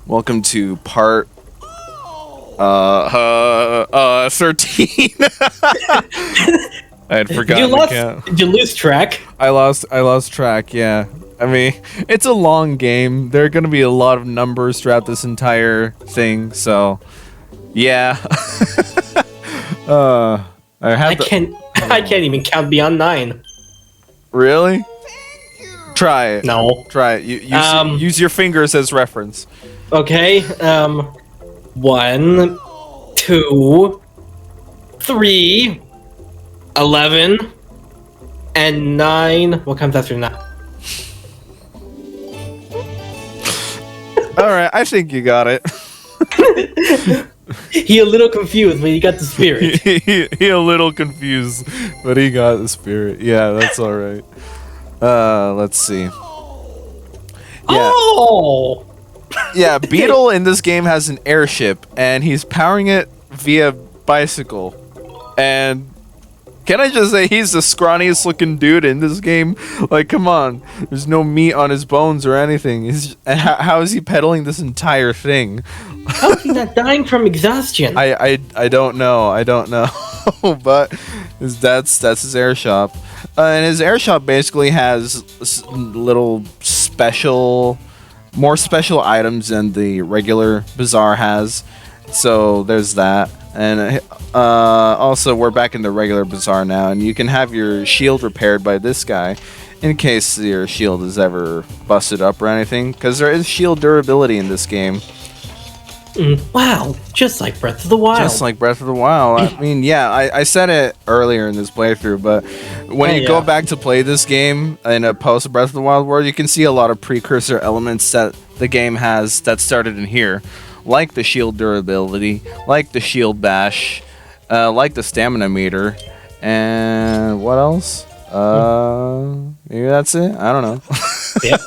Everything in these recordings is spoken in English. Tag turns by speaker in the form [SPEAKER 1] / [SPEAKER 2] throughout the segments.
[SPEAKER 1] Welcome to part 13. I had forgotten to count.
[SPEAKER 2] Did you lose track?
[SPEAKER 1] I lost track, yeah. I mean, it's a long game. There are going to be a lot of numbers throughout this entire thing, so yeah. I
[SPEAKER 2] can't even count beyond 9.
[SPEAKER 1] Really? Try it.
[SPEAKER 2] No.
[SPEAKER 1] Try it. Use your fingers as reference.
[SPEAKER 2] Okay. 1, 2, 3, 11, and 9. What comes after 9?
[SPEAKER 1] Alright, I think you got it.
[SPEAKER 2] He a little confused, but he got the spirit.
[SPEAKER 1] he a little confused, but he got the spirit. Yeah, that's alright. Let's see. Yeah.
[SPEAKER 2] Oh!
[SPEAKER 1] Yeah, Beetle in this game has an airship, and he's powering it via bicycle. And can I just say, he's the scrawniest looking dude in this game? Like, come on. There's no meat on his bones or anything. How is he pedaling this entire thing?
[SPEAKER 2] How is he not dying from exhaustion?
[SPEAKER 1] I don't know. I don't know. But that's his air shop. And his air shop basically has little more special items than the regular bazaar has. So there's that. And also, we're back in the regular bazaar now, and you can have your shield repaired by this guy in case your shield is ever busted up or anything, because there is shield durability in this game.
[SPEAKER 2] Wow, just like Breath of the Wild.
[SPEAKER 1] Just like Breath of the Wild. I mean, yeah, I said it earlier in this playthrough, but when you go back to play this game in a post Breath of the Wild world, you can see a lot of precursor elements that the game has that started in here. Like the shield durability, like the shield bash, like the stamina meter, and what else? Maybe that's it? I don't know.
[SPEAKER 2] Yep.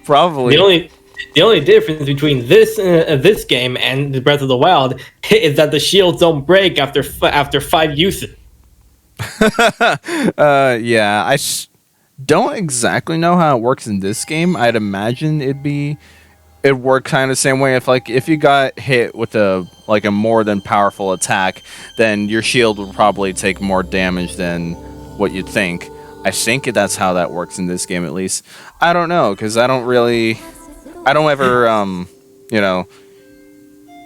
[SPEAKER 1] Probably.
[SPEAKER 2] The only difference between this game and the Breath of the Wild is that the shields don't break after 5 uses.
[SPEAKER 1] Yeah, I don't exactly know how it works in this game. I'd imagine it'd work kind of the same way. If you got hit with a more than powerful attack, then your shield would probably take more damage than what you'd think. I think that's how that works in this game, at least. I don't know, because I don't ever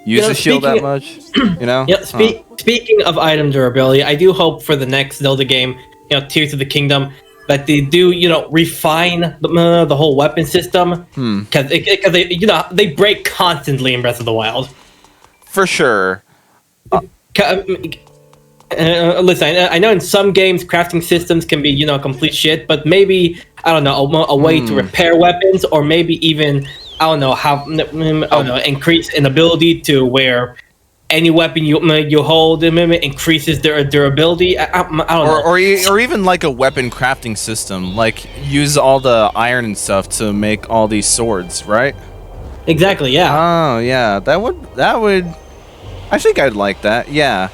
[SPEAKER 1] use the shield that much.
[SPEAKER 2] Yeah. Speaking of item durability, I do hope for the next Zelda game, Tears of the Kingdom, that they do, refine the whole weapon system, because they break constantly in Breath of the Wild.
[SPEAKER 1] For sure.
[SPEAKER 2] Listen, I know in some games crafting systems can be, complete shit, but maybe, I don't know, a way to repair weapons, or maybe even, I don't know, increase an ability to where any weapon you hold increases their durability. I don't know.
[SPEAKER 1] Or even like a weapon crafting system, like use all the iron and stuff to make all these swords, right?
[SPEAKER 2] Exactly, yeah.
[SPEAKER 1] Oh, yeah. That would I think I'd like that. Yeah.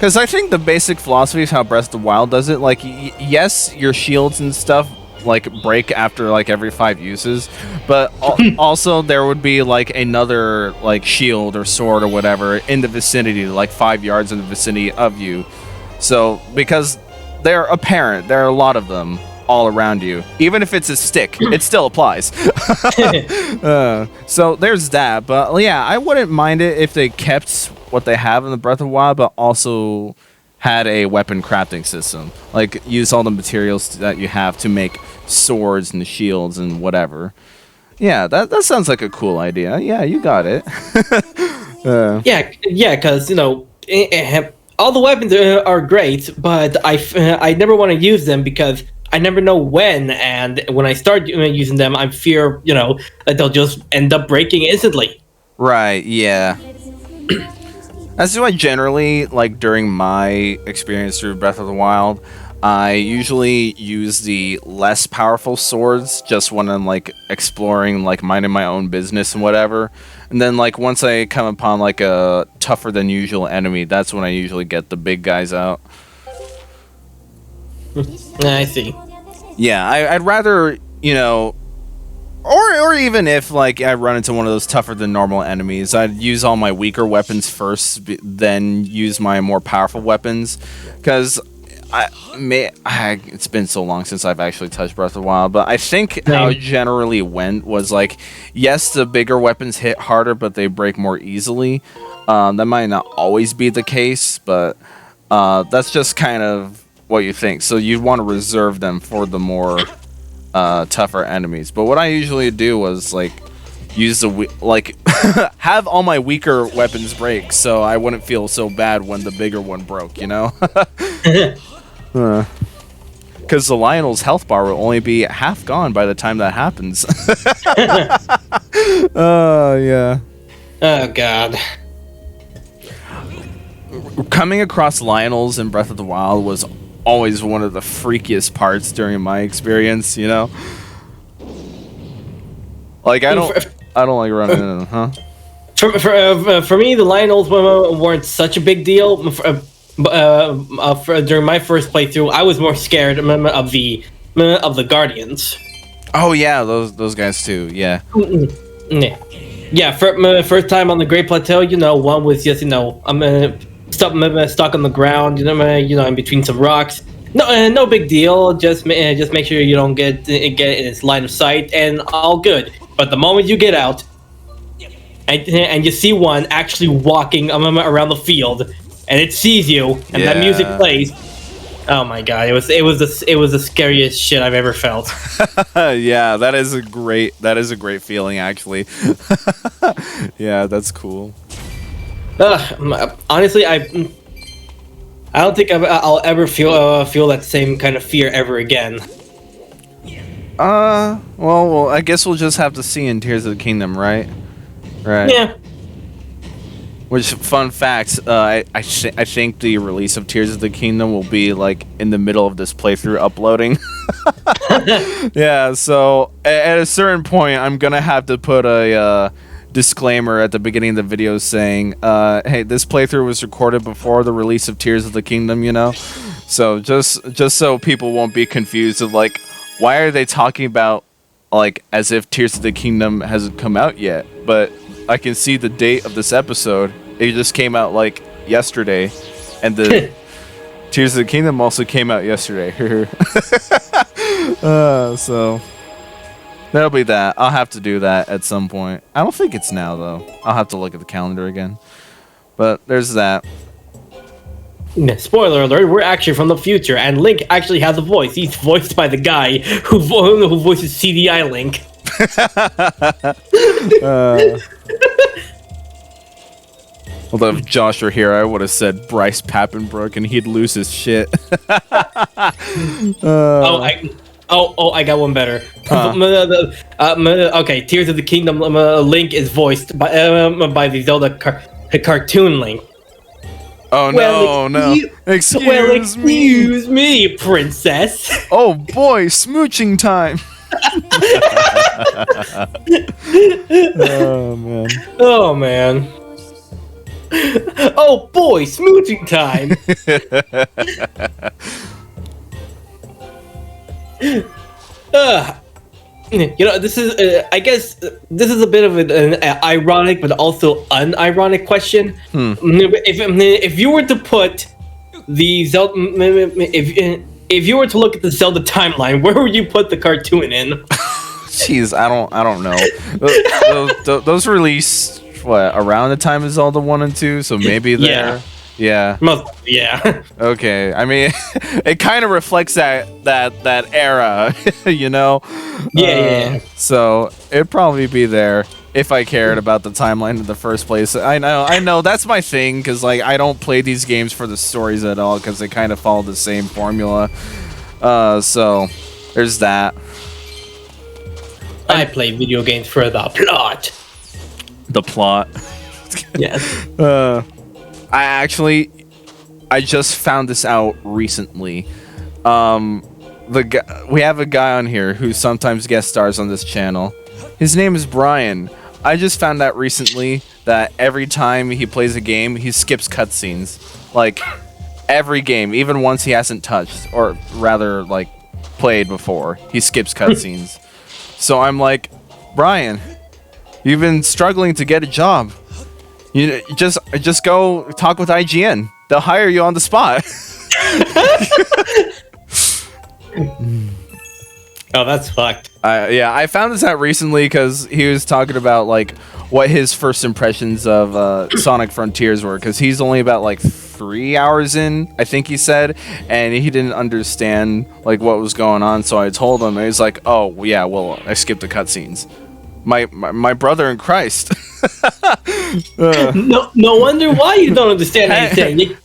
[SPEAKER 1] Cuz I think the basic philosophy is how Breath of the Wild does it. Like yes, your shields and stuff break after every 5 uses, but also there would be another shield or sword or whatever in the vicinity, 5 yards in the vicinity of you. So because they're apparent, there are a lot of them all around you. Even if it's a stick, it still applies. So there's that. But yeah, I wouldn't mind it if they kept what they have in the Breath of the Wild, but also had a weapon crafting system. Use all the materials that you have to make swords and shields and whatever. Yeah, that sounds like a cool idea. Yeah, you got it.
[SPEAKER 2] Yeah, because, all the weapons are great, but I never want to use them because I never know when, and when I start using them, I fear, that they'll just end up breaking instantly.
[SPEAKER 1] Right, yeah. That's why generally, during my experience through Breath of the Wild, I usually use the less powerful swords just when I'm exploring, minding my own business and whatever. And then once I come upon a tougher than usual enemy, that's when I usually get the big guys out.
[SPEAKER 2] I see.
[SPEAKER 1] Yeah, I'd rather, or or even if like I run into one of those tougher than normal enemies, I'd use all my weaker weapons first, then use my more powerful weapons, because it's been so long since I've actually touched Breath of the Wild, but I think how it generally went was like, yes, the bigger weapons hit harder, but they break more easily. That might not always be the case, but that's just kind of what you think. So you'd want to reserve them for the more tougher enemies. But what I usually do was like use have all my weaker weapons break, so I wouldn't feel so bad when the bigger one broke, you know? Because the Lionel's health bar will only be half gone by the time that happens. Oh, yeah.
[SPEAKER 2] Oh, God.
[SPEAKER 1] Coming across Lionel's in Breath of the Wild was always one of the freakiest parts during my experience, you know? Like, I don't like running into them, huh?
[SPEAKER 2] For me, the Lionel's weren't such a big deal. During my first playthrough, I was more scared of the Guardians.
[SPEAKER 1] Oh yeah, those guys too. Yeah.
[SPEAKER 2] Yeah. First time on the Great Plateau, you know, one was just I'm stuck on the ground, you know, in between some rocks. No big deal. Just make sure you don't get in its line of sight, and all good. But the moment you get out, and you see one actually walking around the field, and it sees you, and that music plays. Oh my God! It was the scariest shit I've ever felt.
[SPEAKER 1] Yeah, that is a great feeling, actually. Yeah, that's cool.
[SPEAKER 2] Honestly, I don't think I'll ever feel that same kind of fear ever again.
[SPEAKER 1] Well, I guess we'll just have to see in Tears of the Kingdom, right? Right.
[SPEAKER 2] Yeah.
[SPEAKER 1] Which, fun fact, I think the release of Tears of the Kingdom will be like in the middle of this playthrough uploading. Yeah, so at a certain point, I'm gonna have to put a disclaimer at the beginning of the video saying, hey, this playthrough was recorded before the release of Tears of the Kingdom, you know? So just so people won't be confused of like, why are they talking about like as if Tears of the Kingdom hasn't come out yet? But I can see the date of this episode. It just came out like yesterday, and the Tears of the Kingdom also came out yesterday. So that'll be that. I'll have to do that at some point. I don't think it's now though. I'll have to look at the calendar again. But there's that.
[SPEAKER 2] Spoiler alert, we're actually from the future, and Link actually has a voice. He's voiced by the guy who voices CDI Link.
[SPEAKER 1] Although if Josh were here, I would have said Bryce Papenbrook, and he'd lose his shit.
[SPEAKER 2] I got one better. Okay, Tears of the Kingdom Link is voiced by the Zelda cartoon Link.
[SPEAKER 1] Oh no! Excuse
[SPEAKER 2] me, princess.
[SPEAKER 1] Oh boy, smooching time.
[SPEAKER 2] Oh man. Oh boy, smooching time. You know, this is, I guess, this is a bit of an ironic but also unironic question. If you were to put the Zelda, if you were to look at the Zelda timeline, where would you put the cartoon in?
[SPEAKER 1] Jeez, I don't know. Those released around the time of Zelda 1 and 2, so maybe there. Yeah.
[SPEAKER 2] Yeah.
[SPEAKER 1] Okay. I mean, it kind of reflects that era, you know.
[SPEAKER 2] Yeah.
[SPEAKER 1] So it'd probably be there if I cared about the timeline in the first place. I know that's my thing, because like I don't play these games for the stories at all, because they kind of follow the same formula. So there's that.
[SPEAKER 2] I play video games for the plot.
[SPEAKER 1] The plot.
[SPEAKER 2] Yes.
[SPEAKER 1] I just found this out recently. We have a guy on here who sometimes guest stars on this channel. His name is Bryan. I just found out recently that every time he plays a game, he skips cutscenes. Like, every game, even ones he hasn't touched, or rather, like, played before, he skips cutscenes. So I'm like, Bryan, you've been struggling to get a job. You just go talk with IGN. They'll hire you on the spot.
[SPEAKER 2] Oh, that's fucked.
[SPEAKER 1] Yeah, I found this out recently because he was talking about like what his first impressions of Sonic Frontiers were, because he's only about like 3 hours in, I think he said, and he didn't understand like what was going on. So I told him, and he's like, "Oh yeah, well I skipped the cutscenes. My brother in Christ."
[SPEAKER 2] No wonder why you don't understand anything. You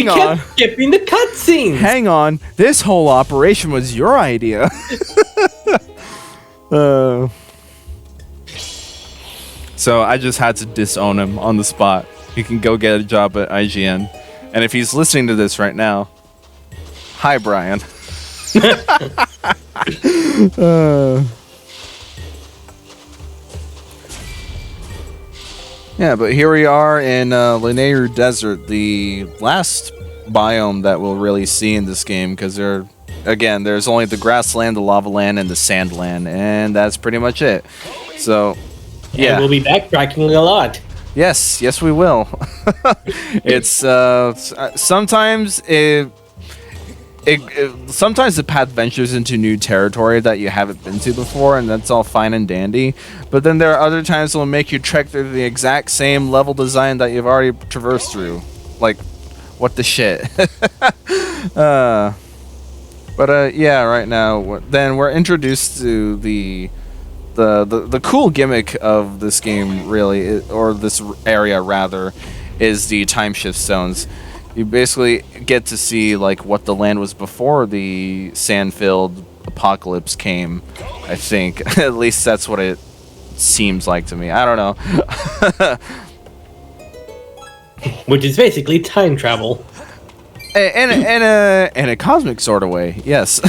[SPEAKER 2] kept skipping the cutscenes.
[SPEAKER 1] Hang on, this whole operation was your idea. So I just had to disown him on the spot. He can go get a job at IGN. And if he's listening to this right now, hi, Bryan. Yeah, but here we are in Lanayru Desert, the last biome that we'll really see in this game, because there's only the grassland, the lava land, and the sand land, and that's pretty much it. So, yeah.
[SPEAKER 2] And we'll be backtracking a lot.
[SPEAKER 1] Yes, we will. It's sometimes sometimes the path ventures into new territory that you haven't been to before, and that's all fine and dandy. But then there are other times that will make you trek through the exact same level design that you've already traversed through. Like, what the shit? Yeah, right now, then we're introduced to the cool gimmick of this game, really, or this area rather, is the time shift stones. You basically get to see like what the land was before the sand-filled apocalypse came. I think at least that's what it seems like to me. I don't know.
[SPEAKER 2] Which is basically time travel.
[SPEAKER 1] In a cosmic sort of way, yes.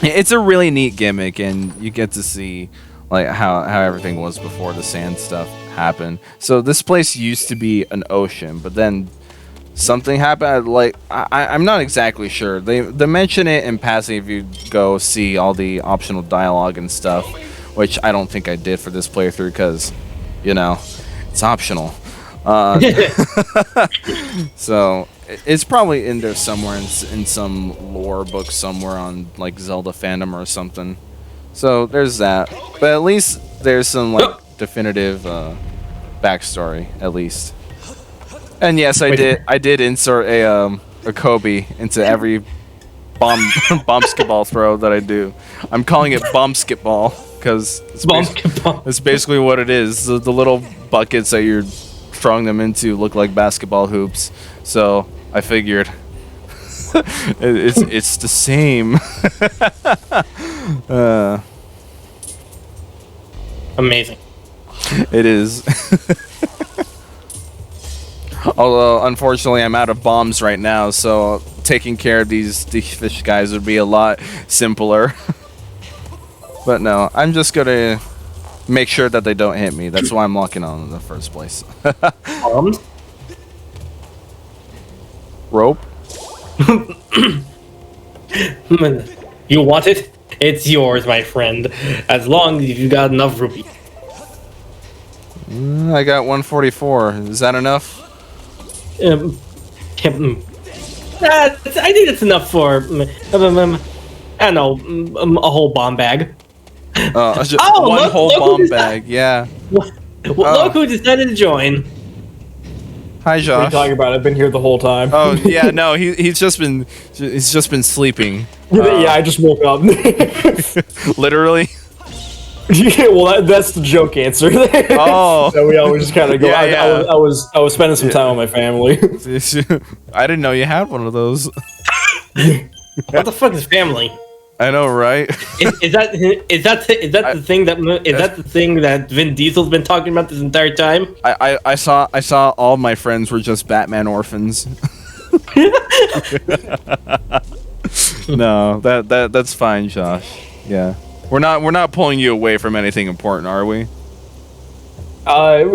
[SPEAKER 1] It's a really neat gimmick, and you get to see like how everything was before the sand stuff happened. So this place used to be an ocean, but then something happened. Like I'm not exactly sure. They mention it in passing if you go see all the optional dialogue and stuff, which I don't think I did for this playthrough because, you know, it's optional. So it's probably in there somewhere in some lore book somewhere on like Zelda fandom or something. So there's that, but at least there's some like definitive backstory at least. And yes, I did insert a Kobe into every bomb skitball throw that I do. I'm calling it bomb skitball because it's basically what it is. The little buckets that you're throwing them into look like basketball hoops. So I figured it's the same.
[SPEAKER 2] Amazing.
[SPEAKER 1] It is. Although, unfortunately, I'm out of bombs right now, so taking care of these fish guys would be a lot simpler. But no, I'm just gonna make sure that they don't hit me. That's why I'm locking on in the first place.
[SPEAKER 2] Bombs?
[SPEAKER 1] Rope?
[SPEAKER 2] You want it? It's yours, my friend. As long as you got enough rupee.
[SPEAKER 1] I got 144. Is that enough?
[SPEAKER 2] I think that's enough for, I don't know, a whole bomb bag.
[SPEAKER 1] One whole bomb bag, yeah.
[SPEAKER 2] Look who decided to join.
[SPEAKER 1] Hi, Josh.
[SPEAKER 3] What are you talking about? I've been here the whole time.
[SPEAKER 1] Oh yeah, no, he's just been sleeping.
[SPEAKER 3] Yeah, I just woke up.
[SPEAKER 1] Literally.
[SPEAKER 3] Yeah, well, that's the joke answer.
[SPEAKER 1] Oh,
[SPEAKER 3] so we always just kind of go.
[SPEAKER 1] Yeah,
[SPEAKER 3] I was spending some time with my family.
[SPEAKER 1] I didn't know you had one of those.
[SPEAKER 2] What the fuck is family?
[SPEAKER 1] I know, right?
[SPEAKER 2] Is that the thing that Vin Diesel's been talking about this entire time?
[SPEAKER 1] I saw all my friends were just Batman orphans. No, that's fine, Josh. Yeah, we're not pulling you away from anything important, are we?
[SPEAKER 3] Well,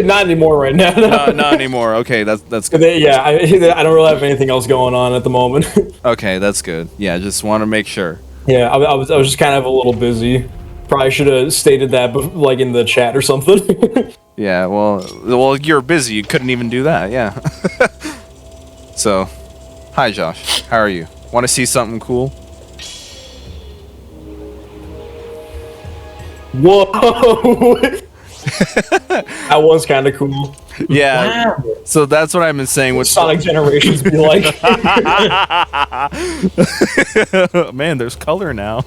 [SPEAKER 3] not anymore right now.
[SPEAKER 1] Not anymore. Okay, that's good.
[SPEAKER 3] Yeah, I don't really have anything else going on at the moment.
[SPEAKER 1] Okay, that's good. Yeah, just want to make sure.
[SPEAKER 3] Yeah, I was just kind of a little busy. Probably should have stated that, like in the chat or something.
[SPEAKER 1] Yeah, well, you're busy. You couldn't even do that. Yeah. So, hi, Josh. How are you? Want to see something cool?
[SPEAKER 3] Whoa! That was kind of cool.
[SPEAKER 1] Yeah.
[SPEAKER 2] Wow.
[SPEAKER 1] So that's what I've been saying with
[SPEAKER 3] Sonic Generations be like.
[SPEAKER 1] Man, there's color now.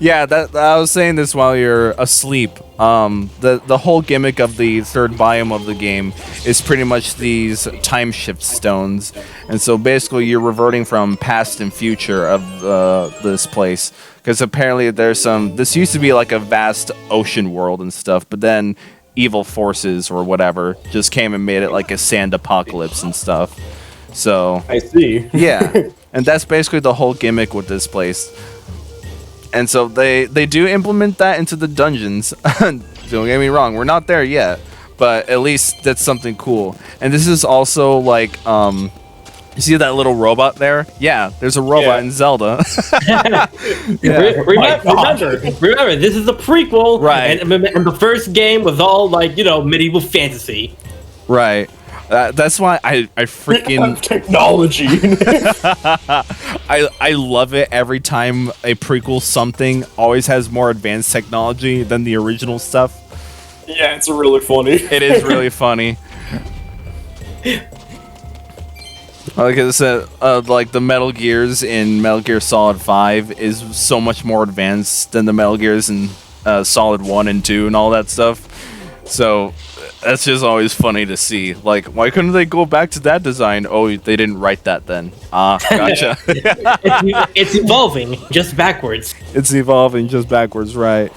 [SPEAKER 1] Yeah, that I was saying this while you're asleep. The whole gimmick of the third biome of the game is pretty much these time shift stones, and so basically you're reverting from past and future of this place. Because apparently there's some. This used to be like a vast ocean world and stuff, but then evil forces or whatever just came and made it like a sand apocalypse and stuff. So
[SPEAKER 3] I see.
[SPEAKER 1] yeah, and that's basically the whole gimmick with this place. And so they do implement that into the dungeons. Don't get me wrong, we're not there yet, but at least that's something cool. And this is also like, you see that little robot there? Yeah, there's a robot in Zelda. Yeah.
[SPEAKER 2] Remember, this is the prequel,
[SPEAKER 1] Right.
[SPEAKER 2] And the first game was all like medieval fantasy.
[SPEAKER 1] Right. That's why I freaking
[SPEAKER 3] Technology.
[SPEAKER 1] I love it every time a prequel something always has more advanced technology than the original stuff.
[SPEAKER 3] Yeah, it's really funny.
[SPEAKER 1] It is really funny. Like I said, like the Metal Gears in Metal Gear Solid 5 is so much more advanced than the Metal Gears in Solid 1 and 2 and all that stuff. So that's just always funny to see. Like, why couldn't they go back to that design? Oh, they didn't write that then. Ah, gotcha.
[SPEAKER 2] It's evolving, just backwards.
[SPEAKER 1] It's evolving just backwards, right?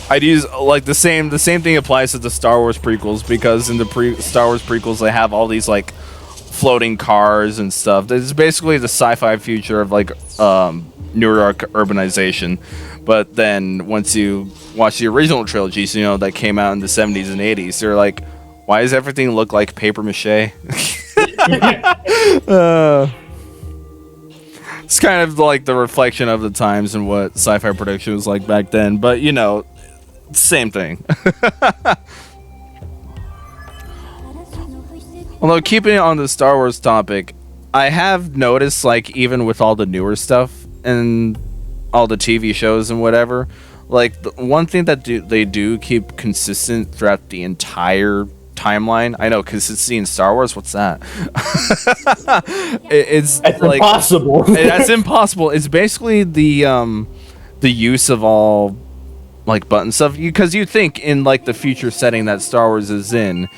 [SPEAKER 1] I'd use like the same thing applies to the Star Wars prequels, because in the Star Wars prequels they have all these like floating cars and stuff. It's basically the sci-fi future of like New York urbanization. But then once you watch the original trilogies, that came out in the 70s and 80s, they're like, why does everything look like paper mache? It's kind of like the reflection of the times and what sci-fi production was like back then. But same thing. Although keeping it on the Star Wars topic, I have noticed, like, even with all the newer stuff and all the TV shows and whatever, like, the one thing that they do keep consistent throughout the entire timeline. I know, consistency in Star Wars. What's that? It's
[SPEAKER 3] That's
[SPEAKER 1] like
[SPEAKER 3] impossible.
[SPEAKER 1] that's impossible. It's basically the use of all like button stuff, because you think in like the future setting that Star Wars is in,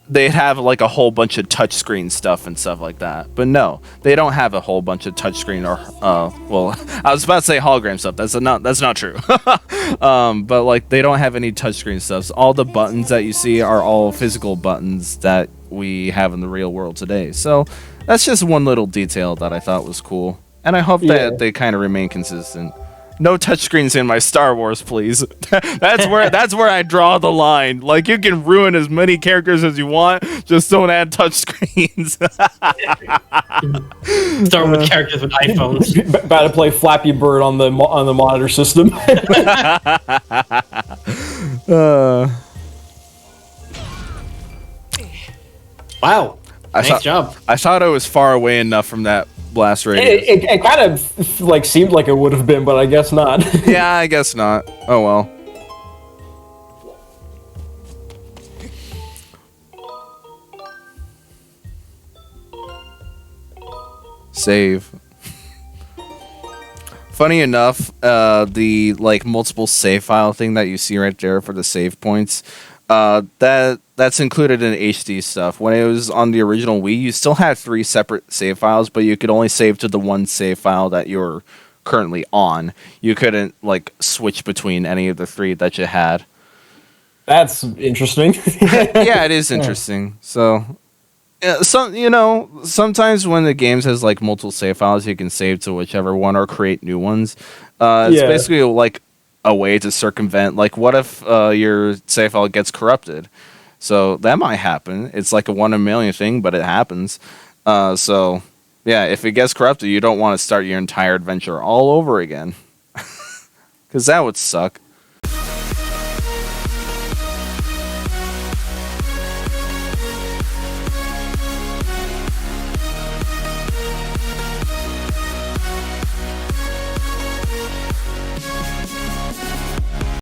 [SPEAKER 1] they'd have like a whole bunch of touchscreen stuff and stuff like that, but no, they don't have a whole bunch of touchscreen or well, I was about to say hologram stuff. That's not true. But like they don't have any touchscreen stuff. So all the buttons that you see are all physical buttons that we have in the real world today. So that's just one little detail that I thought was cool, and I hope that they kind of remain consistent. No touchscreens in my Star Wars, please. That's where I draw the line. Like, you can ruin as many characters as you want, just don't add touchscreens.
[SPEAKER 2] Start with characters with iPhones.
[SPEAKER 3] About to play Flappy Bird on the monitor system.
[SPEAKER 2] Wow. Nice job.
[SPEAKER 1] I thought I was far away enough from that blast radius.
[SPEAKER 3] It kind of like seemed like it would have been, but I guess not.
[SPEAKER 1] Yeah, I guess not. Oh well. Save. Funny enough, the like multiple save file thing that you see right there for the save points, that's included in HD stuff. When it was on the original Wii, you still had 3 separate save files, but you could only save to the one save file that you're currently on. You couldn't like switch between any of the 3 that you had.
[SPEAKER 3] That's interesting.
[SPEAKER 1] Yeah, it is interesting. So, sometimes when the games has like multiple save files, you can save to whichever one or create new ones. It's basically like a way to circumvent. Like, what if your save file gets corrupted? So that might happen. It's like a 1 in a million thing, but it happens. So Yeah, if it gets corrupted, you don't want to start your entire adventure all over again. Because that would suck.